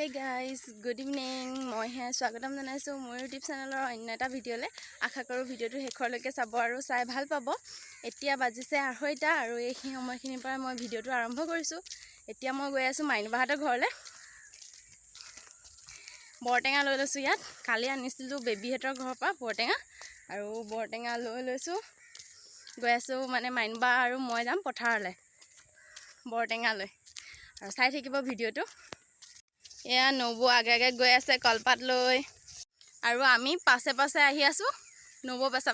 Hey guys, good evening. মই হে স্বাগতম জনাইছো মোৰ YouTube চেনেলৰ অন্য এটা ভিডিঅ'লে। আশা কৰো ভিডিঅ'টো শেষলৈকে চাব আৰু চাই ভাল পাব। এতিয়া বাজিছে 8টা আৰু এই সময়খিনিৰ পৰা মই ভিডিঅ'টো আৰম্ভ কৰিছো। এতিয়া মই গৈ আছো মাইনুবাহঁতৰ ঘৰলে। বৰটেঙা লৈ লৈছো ইয়াত। কালি আনিছিলো বেবিহঁতৰ ঘৰৰ পৰা বৰটেঙা আৰু বৰটেঙা লৈ লৈছো। গৈ আছো মানে মাইনুবা আৰু মই যাম পথাৰলৈ বৰটেঙা লৈ। আৰু চাই থাকিব ভিডিঅ'টো। এয়া নবু আগে গৈ আছে কলপাত লৈ আৰু আমি পাছে আহি আছো। নবু পাছে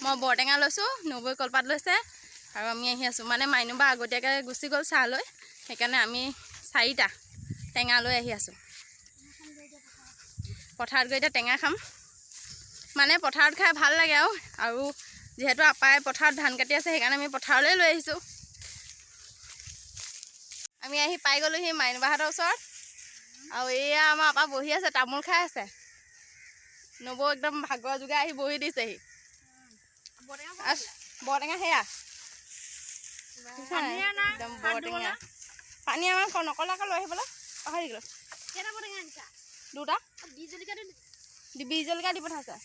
মই বৰটেঙা লৈছো, নবুই কলপাত লৈছে আৰু আমি আহি আছো। মানে মাইনুবা আগতীয়াকৈ গুচি গ'ল চাহ লৈ, সেইকাৰণে আমি 4টা টেঙা লৈ আহি আছো। পথাৰত গৈ এতিয়া টেঙা খাম। মানে পথাৰত খাই ভাল লাগে আৰু যিহেতু আপাই পথাৰত ধান কাটি আছে সেইকাৰণে আমি পথাৰলৈ লৈ আহিছো। আমি আহি পাই গ'লোহি মাইনুবাহঁতৰ ওচৰত আৰু এয়া আমাৰ আপা বহি আছে, তামোল খাই আছে। নবৌ একদম ভাগৰ যোগে আহি বহি দিছেহি। বৰটেঙা সেয়া একদম বৰটেঙা। পানী আমাৰ নকলাকৈ লৈ আহিবলৈ পাহৰি গ'লো। দুটা বীজ জলকীয়া দি পঠাইছে।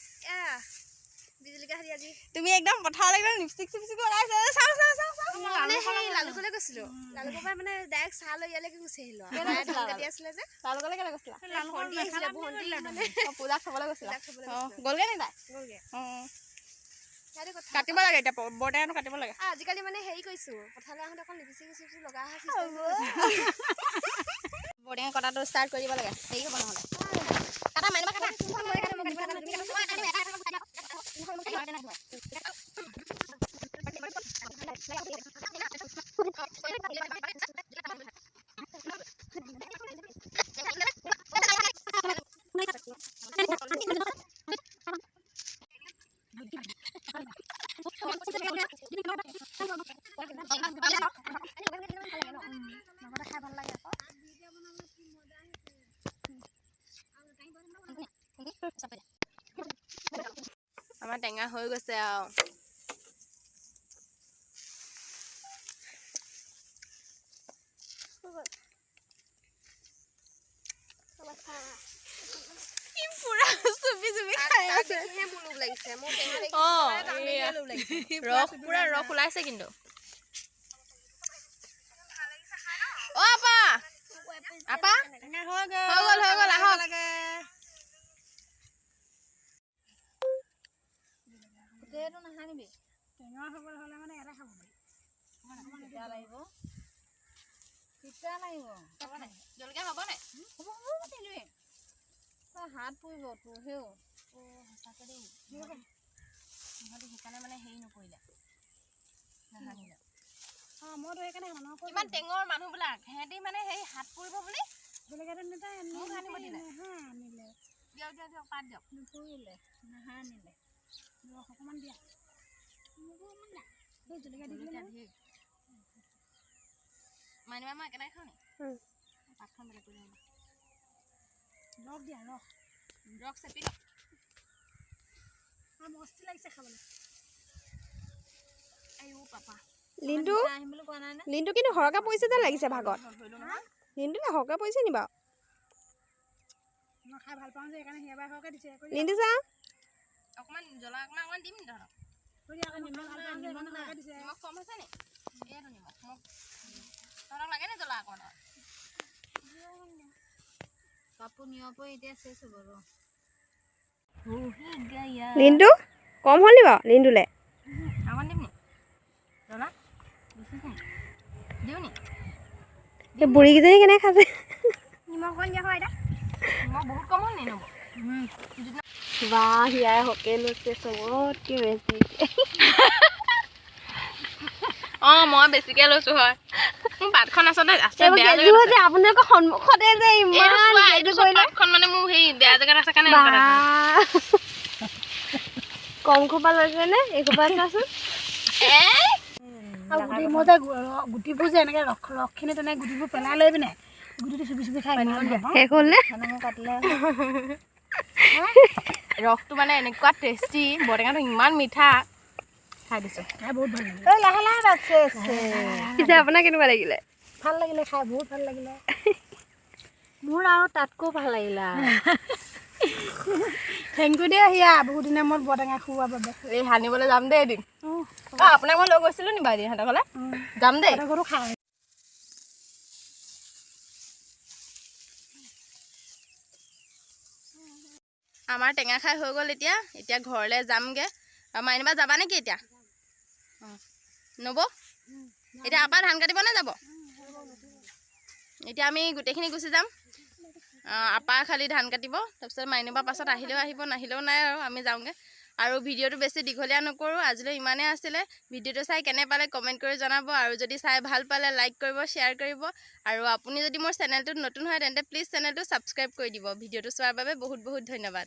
তুমি একদম পথাৰলৈ গ'লে লিপষ্টিক চিপষ্টিক লগাইছে। লালুকলৈ গৈছিলো, লালুকৰ পৰা মানে ডাইৰেক্ট চাহ লৈ ইয়ালৈকে গুচি আহিলো। লালুকলৈ কেলৈ গৈছিলা? পূজাক থবলৈ গৈছিলা? গ'লগে নি তাই? কাটিব লাগে এতিয়া বৰটেঙাটো কাটিব লাগে। আজিকালি মানে হেৰি কৰিছো, পথাৰলৈ আহোঁতে অকণ লিপষ্টিক চিপষ্টিক লগা বৰটেঙা কটাটো ষ্টাৰ্ট কৰিব লাগে। হেৰি হ'ব নহ'লে কাটা মাৰিবা কাটা। আমাৰ টেঙা হৈ গৈছে আৰু ৰস ওলাইছে কিন্তু। আপা হৈ গ'ল আহক। নাহানিবি টেঙা হ'বলৈ হ'লে মানে এটা খাব পাৰি। জলকীয়া হ'ব নাই? হাত পৰিব তোৰ হেও। সঁচাকে দেই সিহঁতি সেইকাৰণে মানে হেৰি নকৰিলে নাহানিলে। মইতো সেইকাৰণে ইমান টেঙৰ মানুহবিলাক সিহঁতি মানে সেই হাত পৰিব বুলি জলকীয়াটো মোক আনিব দিলে। দিয়ক পাত দিয়ক। নপৰিলে নাহানিলে ৰস অকণমান দিয়া। মাইনুবা মই একেটাই খাওঁ নি? পাতখন বেলেগ কৰি লওঁ। ৰস দিয়া ৰস চেপি লওক। মস্তি লাগিছে খাবলৈ। লিনটো কিন্তু সৰহকৈ পৰিছে যেন লাগিছে ভাগত। লিনটো সৰহকৈ পৰিছে নি বাৰু? মই খাই ভাল পাওঁ যে সেইকাৰণে সেইবাৰ সৰহকৈ দিছে। লিনটো চা অকণমান জ্বলা অকণমান দিম নি তহঁতক? নিমখ কম হৈছে নি? এইটো নিমখ তহঁতক লাগে নি জ্বলা অকণমান? কাপোৰ নিয়াৰ পৰা এতিয়া চেচ হ'ব ৰ। লিনটো কম হ'ল নি বাৰু? লিনটোলৈ অকণমান দিম নি জ্বলা? দিওঁ নি? এই বুঢ়ীকেইজনী কেনেকৈ খাইছে? নিমখ অকণ দিয়া হয় এতিয়া। নিমখ বহুত কম হ'ল নি নব? বাহ হিয়াই হকে লৈছে চবতকৈ বেছি। মই বেছিকে লৈছো হয়। মোৰ পাতখন আচলতে আছে বেয়া জেগাত আছে। আপোনালোকৰ সন্মুখতে যে ইমান পাতখন মানে মোৰ সেই বেয়া জেগাত আছে কাৰণে কম খোপা লৈছে নে? এই খোপা চাচোন। মই যে গুটিবোৰ যে এনেকৈ ৰসখিনি তেনেকৈ গুটিবোৰ পেলাই লৈ পিনে গুটিটো চুপি খাই শেষ হ'ল নে? কাটিলে ৰসটো মানে এনেকুৱা টেষ্টি, বৰটেঙাটো ইমান মিঠা। খাই দিছোঁ, খাই বহুত ভাল লাগিলে। লাহে লাহে বাছে আপোনাৰ কেনেকুৱা লাগিলে? ভাল লাগিলে খাই, বহুত ভাল লাগিলে। মোৰ আৰু তাতকৈ ভাল লাগিলে থেংক ইউ দেই হিয়া বহুত দিনৰ মূৰত বৰটেঙা খুওৱাৰ বাবে এই সানিবলৈ যাম দেই এদিন আপোনাক মই লৈ গৈছিলোঁ নি বাৰু সিহঁতৰ ঘৰলৈ যাম দেই খাওঁ আমাৰ টেঙা খাই হৈ গ'ল এতিয়া ঘৰলৈ যামগৈ আৰু মাইনবা যাবা নেকি এতিয়া নব এতিয়া আপা ধান কাটিবনে যাব এতিয়া আমি গোটেইখিনি গুচি যাম আপা খালি ধান কাটিব তাৰপিছত মাইনবা পাছত আহিলেও আহিব নাহিলেও নাই আৰু আমি যাওঁগৈ আৰু ভিডিঅ'টো বেছি দীঘলীয়া নকৰোঁ আজিলৈ ইমানেই আছিলে ভিডিঅ'টো চাই কেনে পালে কমেণ্ট কৰি জনাব আৰু যদি চাই ভাল পালে লাইক কৰিব শ্বেয়াৰ কৰিব আৰু আপুনি যদি মোৰ চেনেলটোত নতুন হয় তেন্তে প্লিজ চেনেলটো ছাবস্ক্ৰাইব কৰি দিব ভিডিঅ'টো চোৱাৰ বাবে বহুত বহুত ধন্যবাদ